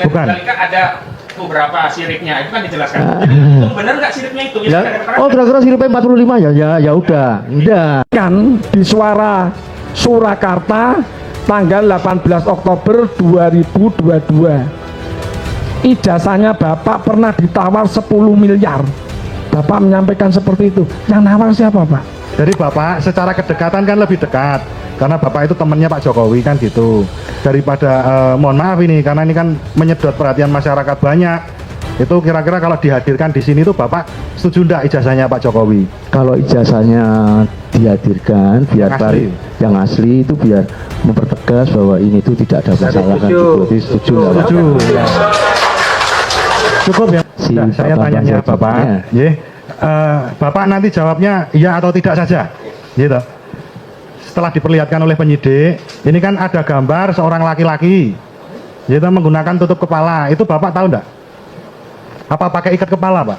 Bukan. Ada beberapa siripnya, itu kan dijelaskan. Jadi, itu benar nggak siripnya itu? Ya. Oh, kira-kira siripnya 45 ya udah. Udah. Kan di Suara Surakarta tanggal 18 Oktober 2022. Ijazahnya Bapak pernah ditawar 10 miliar. Bapak menyampaikan seperti itu. Yang nawar siapa, Pak? Jadi Bapak secara kedekatan kan lebih dekat karena Bapak itu temannya Pak Jokowi kan gitu. Daripada mohon maaf ini karena ini kan menyedot perhatian masyarakat banyak. Itu kira-kira kalau dihadirkan di sini tuh Bapak setuju enggak ijazahnya Pak Jokowi? Kalau ijazahnya dihadirkan biar Asli. tarik yang asli itu biar mempertegas bahwa ini itu tidak ada masalah kan jadi setuju nggak, Pak? Setuju. Ya. Cukup ya. Nah, saya Bapak tanyanya Bangsa Bapak, Jadinya. ya. Bapak nanti jawabnya iya atau tidak saja, gitu. Setelah diperlihatkan oleh penyidik, ini kan ada gambar seorang laki-laki, gitu menggunakan tutup kepala. Itu Bapak tahu enggak? Apa pakai ikat kepala, Pak?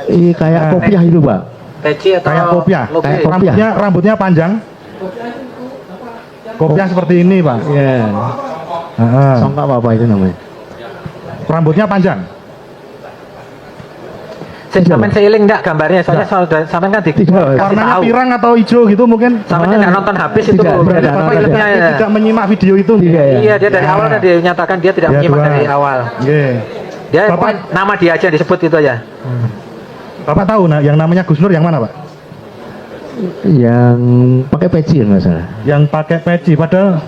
Ini kayak kopiah itu, Pak. Peci atau Kayak kopiah. logo? Kayak kopiah. Rambutnya panjang. Kopiah seperti ini, Pak. Iya. Heeh. Songkak apa itu namanya? Rambutnya panjang. Sampean seiling enggak gambarnya? Soalnya sampean kan Tidak. Warnanya tahu. pirang atau hijau gitu mungkin. Sampean enggak nonton habis itu Tidak, berarti tidak, Bapak tidak. ilmunya ya. Tidak menyimak video itu. Iya, ya. Iya, dia dari awal kan dia nyatakan dia tidak Ya, menyimak dua. dari awal. Nggih. Dia Bapak- pokoknya nama dia aja disebut itu aja. Bapak tahu nah yang namanya Gus Nur yang mana, Pak? Yang pakai peci ya nggak salah. Yang pakai peci padahal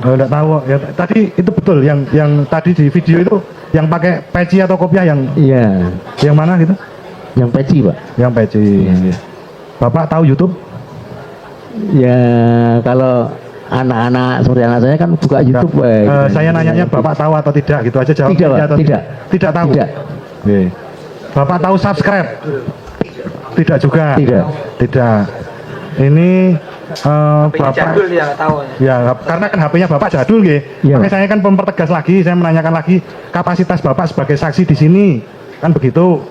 enggak tahu ya. Tadi itu betul yang tadi di video itu yang pakai peci atau kopiah yang Iya. mana gitu? Yang peci, Pak. Yang peci. Bapak tahu YouTube? Ya kalau anak-anak seperti anak saya kan buka YouTube, Pak. Saya nanyanya Bapak tahu atau tidak gitu aja jawab. Tidak, Pak. iya atau Tidak. Tidak tahu. Tidak. Oke. Bapak tahu subscribe? Tidak juga. Tidak. Tidak. Ini Bapak Jadul dia nggak tahu. ya karena kan HP-nya Bapak jadul nggih. Iya. Makanya saya kan mempertegas lagi, saya menanyakan lagi kapasitas Bapak sebagai saksi di sini. Kan begitu.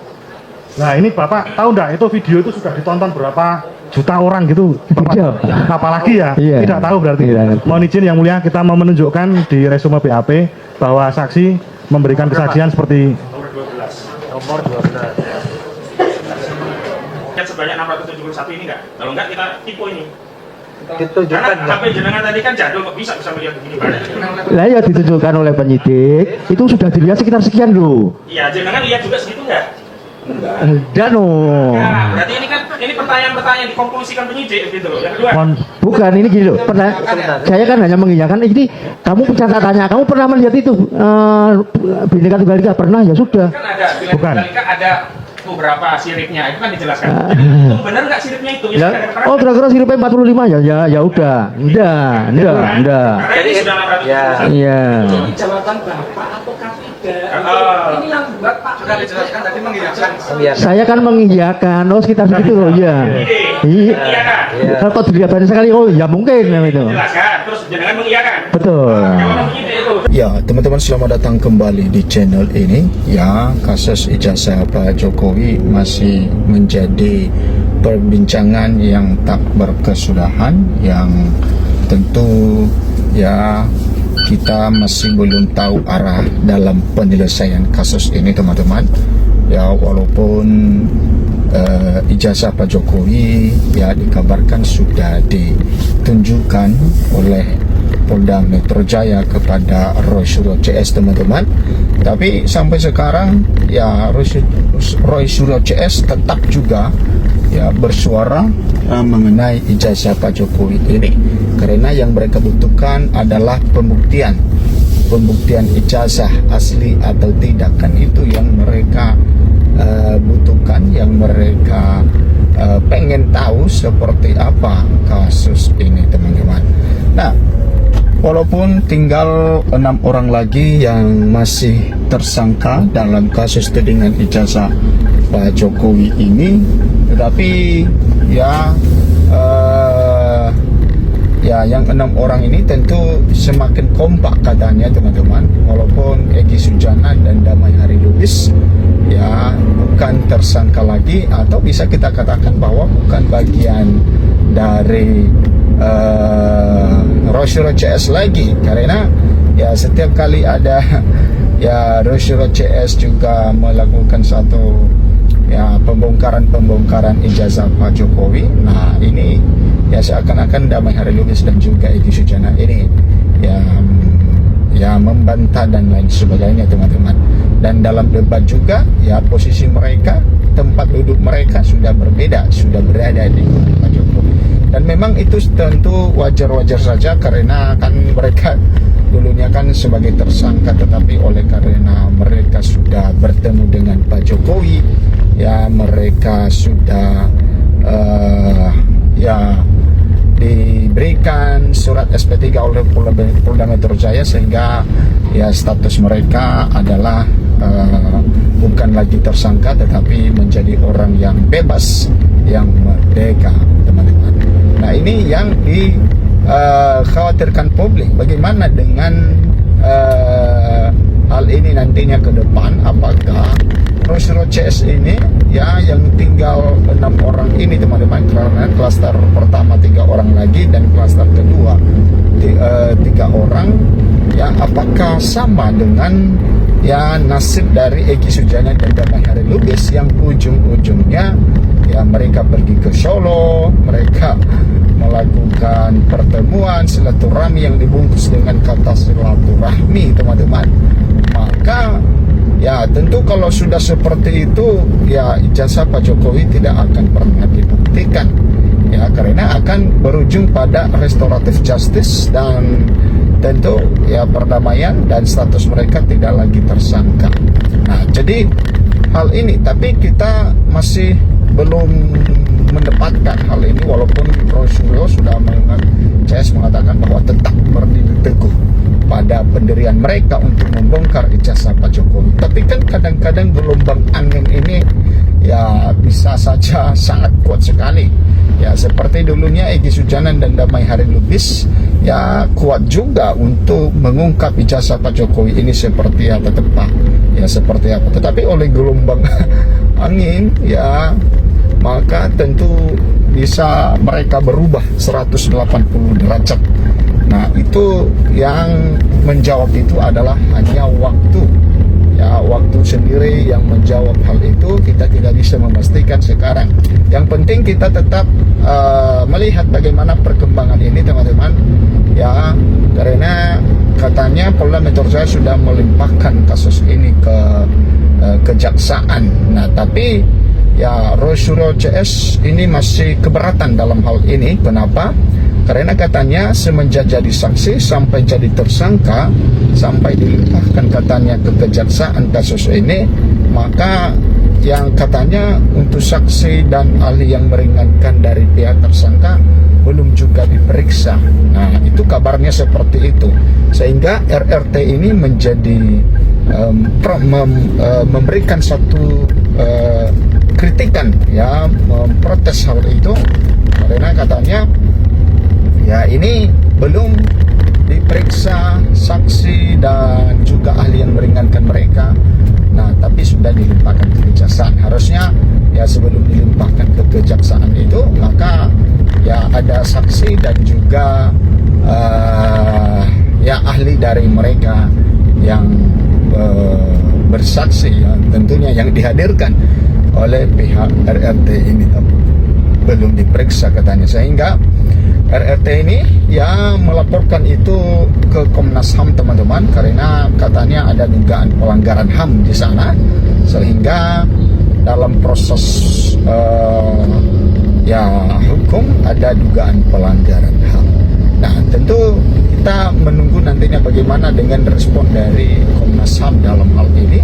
Nah, ini Bapak tahu enggak itu video itu sudah ditonton berapa juta orang gitu. Bapak, Tidak. apalagi ya? Iya. Tidak tahu berarti. Tidak. Mohon izin yang mulia kita mau menunjukkan di resume BAP bahwa saksi memberikan kesaksian seperti Nomor 12. Sebanyak 671 ini nggak? Kalau nggak kita tipu ini. Ditunjukkan Karena nggak? HP jenengan tadi kan jadul kok bisa melihat begini Pak. Lah ya ditunjukkan oleh penyidik itu sudah dilihat sekitar sekian loh. Iya, jenengan lihat juga segitu nggak? Dan Nah, berarti ini pertanyaan-pertanyaan dikonklusikan penyidik gitu loh. Yang kedua, bukan ini gini loh. Saya kan hanya mengiyakan ini kamu catatannya kamu pernah melihat itu Bhinneka Tunggal Ika pernah ya sudah. kan ada Bukan. ada beberapa siripnya, itu kan dijelaskan. Jadi, itu benar nggak siripnya itu? Ya. Oh, kira-kira siripnya 45 ya udah. Enggak. Karena ini sudah 671. Ya. Iya. Jawaban Bapak ataukah tidak? Oh. Ini yang buat Pak sudah dijelaskan tadi mengiyakan. Iya. Saya kan mengiyakan oh sekitar segitu loh ya. Iya Iya. kan? Iya. Kalau dilihat banyak sekali oh ya mungkin itu. Jelaskan, terus jenengan mengiyakan. Betul. Jawaban penyidik itu. Ya, teman-teman selamat datang kembali di channel ini. Ya, kasus ijazah Pak Jokowi masih menjadi perbincangan yang tak berkesudahan, yang tentu ya kita masih belum tahu arah dalam penyelesaian kasus ini, teman-teman. Ya, walaupun ijazah Pak Jokowi ya dikabarkan sudah ditunjukkan oleh Polda Metro Jaya kepada Roy Suryo CS, teman-teman. Tapi sampai sekarang ya Roy Suryo CS tetap juga ya bersuara mengenai ijazah Pak Jokowi ini, karena yang mereka butuhkan adalah pembuktian ijazah asli atau tidak, kan itu yang mereka butuhkan, yang mereka pengen tahu seperti apa kasus ini, teman-teman. Nah, walaupun tinggal 6 orang lagi yang masih tersangka dalam kasus tudingan ijazah Pak Jokowi ini, tetapi ya yang 6 orang ini tentu semakin kompak katanya, teman-teman. Walaupun Egy Sujana dan Damai Harilubis ya bukan tersangka lagi, atau bisa kita katakan bahwa bukan bagian dari Rosyuro CS lagi, karena ya setiap kali ada ya Rosyuro CS juga melakukan satu ya pembongkaran ijazah Pak Jokowi. Nah ini ya seakan-akan Damai Hari Lubis dan juga Egy Sujana ini ya membantah dan lain sebagainya teman-teman. Dan dalam debat juga ya posisi mereka, tempat duduk mereka sudah berbeda, sudah berada di kubu Pak Jokowi. Dan memang itu tentu wajar-wajar saja, karena kan mereka dulunya kan sebagai tersangka, tetapi oleh karena mereka sudah bertemu dengan Pak Jokowi, ya mereka sudah ya diberikan surat SP3 oleh Polda Metro Jaya, sehingga ya status mereka adalah bukan lagi tersangka tetapi menjadi orang yang bebas, yang merdeka teman-teman. Nah ini yang dikhawatirkan publik, bagaimana dengan hal ini nantinya ke depan. Apakah Rosyuro CS ini ya yang tinggal 6 orang ini teman-teman, karena klaster pertama 3 orang lagi dan klaster kedua 3 orang, ya apakah sama dengan ya nasib dari Egy Sujana dan Damai Hari Lubis yang ujung-ujungnya ya mereka pergi ke Solo, mereka melakukan pertemuan silaturahmi yang dibungkus dengan kata silaturahmi teman-teman. Maka ya tentu kalau sudah seperti itu ya ijazah Pak Jokowi tidak akan pernah dibuktikan, ya karena akan berujung pada restoratif justice dan tentu ya perdamaian, dan status mereka tidak lagi tersangka. Nah jadi hal ini, tapi kita masih belum mendapatkan hal ini, walaupun Rosyuro sudah mengatakan bahwa tetap berdiri teguh pada pendirian mereka untuk membongkar ijazah Pak Jokowi. Tapi kan kadang-kadang gelombang angin ini ya bisa saja sangat kuat sekali. Ya seperti dulunya Egy Sujana dan Damai Hari Lubis ya kuat juga untuk mengungkap ijazah Pak Jokowi ini seperti apa tepat, ya seperti apa. Tetapi oleh gelombang angin ya maka tentu bisa mereka berubah 180 derajat. Nah itu yang menjawab itu adalah hanya waktu, ya waktu sendiri yang menjawab hal itu. Kita tidak bisa memastikan sekarang. Yang penting kita tetap melihat bagaimana perkembangan ini teman-teman, ya karena katanya Polda Metro Jaya sudah melimpahkan kasus ini ke kejaksaan. Nah tapi ya Rosyuro CS ini masih keberatan dalam hal ini. Kenapa? Karena katanya semenjak jadi saksi sampai jadi tersangka, sampai dilimpahkan katanya ke kejaksaan kasus ini, maka yang katanya untuk saksi dan ahli yang meringankan dari pihak tersangka belum juga diperiksa. Nah itu kabarnya seperti itu, sehingga RRT ini menjadi memberikan satu kritikan, ya memprotes hal itu, karena katanya ya ini belum diperiksa saksi dan juga ahli yang meringankan mereka. Nah tapi sudah dilimpahkan ke kejaksaan. Harusnya ya sebelum dilimpahkan ke kejaksaan itu maka ya ada saksi dan juga ya ahli dari mereka yang bersaksi, ya tentunya yang dihadirkan oleh pihak RRT ini belum diperiksa katanya, sehingga RRT ini ya melaporkan itu ke Komnas HAM teman-teman, karena katanya ada dugaan pelanggaran HAM di sana, sehingga dalam proses ya hukum ada dugaan pelanggaran HAM. Nah tentu kita menunggu nantinya bagaimana dengan respon dari Komnas HAM dalam hal ini,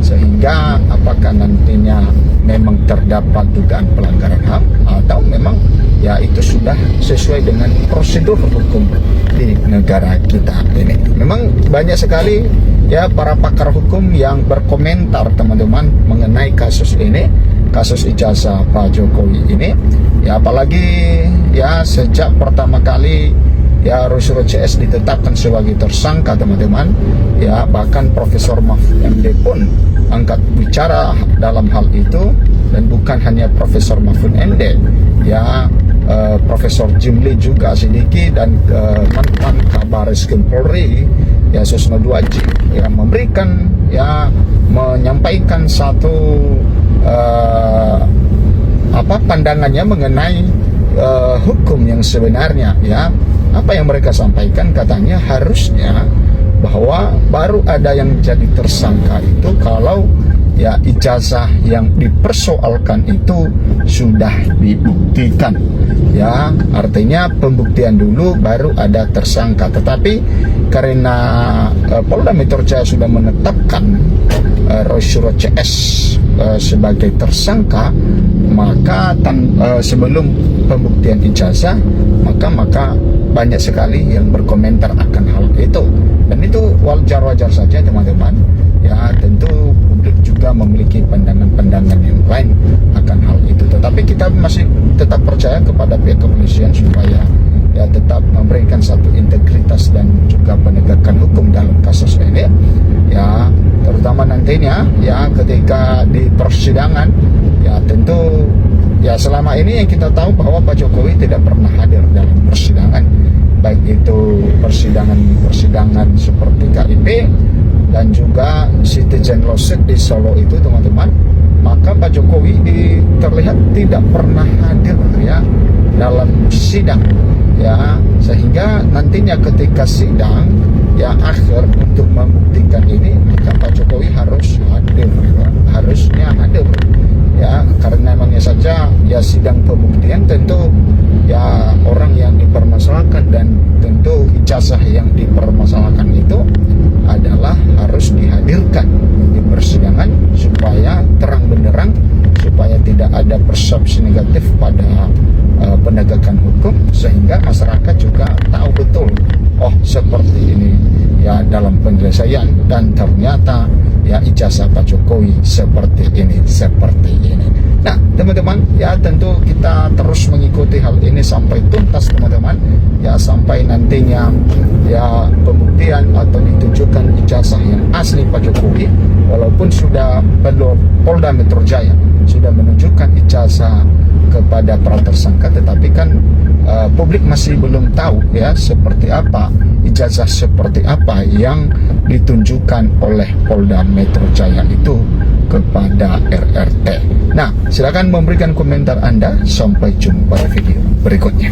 sehingga apakah nantinya memang terdapat dugaan pelanggaran HAM atau memang ya itu sudah sesuai dengan prosedur hukum di negara kita ini. Memang banyak sekali ya para pakar hukum yang berkomentar teman-teman mengenai kasus ini, kasus ijazah Pak Jokowi ini, ya apalagi ya sejak pertama kali ya Rosyuro CS ditetapkan sebagai tersangka teman-teman, ya bahkan Profesor Mahfud MD pun angkat bicara dalam hal itu, dan bukan hanya Profesor Mahfud MD, ya Profesor Jimli juga sedikit, dan mantan Kabariskim Polri ya Susno Duaji yang memberikan menyampaikan satu pandangannya mengenai hukum yang sebenarnya. Ya, apa yang mereka sampaikan, katanya harusnya bahwa baru ada yang jadi tersangka itu kalau ya ijazah yang dipersoalkan itu sudah dibuktikan. Ya, artinya pembuktian dulu baru ada tersangka. Tetapi karena Polda Metro Jaya sudah menetapkan Rosyuro CS sebagai tersangka, maka sebelum pembuktian ijazah maka banyak sekali yang berkomentar akan hal itu, dan itu wajar-wajar saja teman-teman. Ya, tentu publik juga memiliki pandangan-pandangan yang lain akan hal itu, tetapi kita masih tetap percaya kepada pihak kepolisian supaya ya tetap memberikan satu integritas dan juga penegakan hukum dalam kasus ini. Ya, terutama nantinya ya ketika di persidangan, ya tentu ya selama ini yang kita tahu bahwa Pak Jokowi tidak pernah hadir dalam persidangan, baik itu persidangan seperti KIP dan juga citizen lawsuit di Solo itu teman-teman. Maka Pak Jokowi terlihat tidak pernah hadir ya dalam sidang, ya, sehingga nantinya ketika sidang ya akhir untuk membuktikan ini, maka Pak Jokowi harusnya hadir ya, karena namanya saja ya sidang pembuktian, tentu ya orang yang dipermasalahkan dan tentu ijazah yang dipermasalahkan itu adalah harus dihadirkan di persidangan supaya terang benderang, supaya tidak ada persepsi negatif pada penegakan hukum, sehingga masyarakat juga tahu betul, oh seperti ini ya dalam penyelesaian, dan ternyata ya ijazah Pak Jokowi seperti ini. Nah teman-teman, ya tentu kita terus mengikuti hal ini sampai tuntas teman-teman, ya sampai nantinya ya pembuktian atau ditunjukkan ijazah yang asli Pak Jokowi, walaupun sudah Polda Metro Jaya sudah menunjukkan ijazah kepada para tersangka, tetapi kan publik masih belum tahu ya seperti apa ijazah seperti apa yang ditunjukkan oleh Polda Metro Jaya itu kepada RRT. Nah, silakan memberikan komentar Anda. Sampai jumpa di video berikutnya.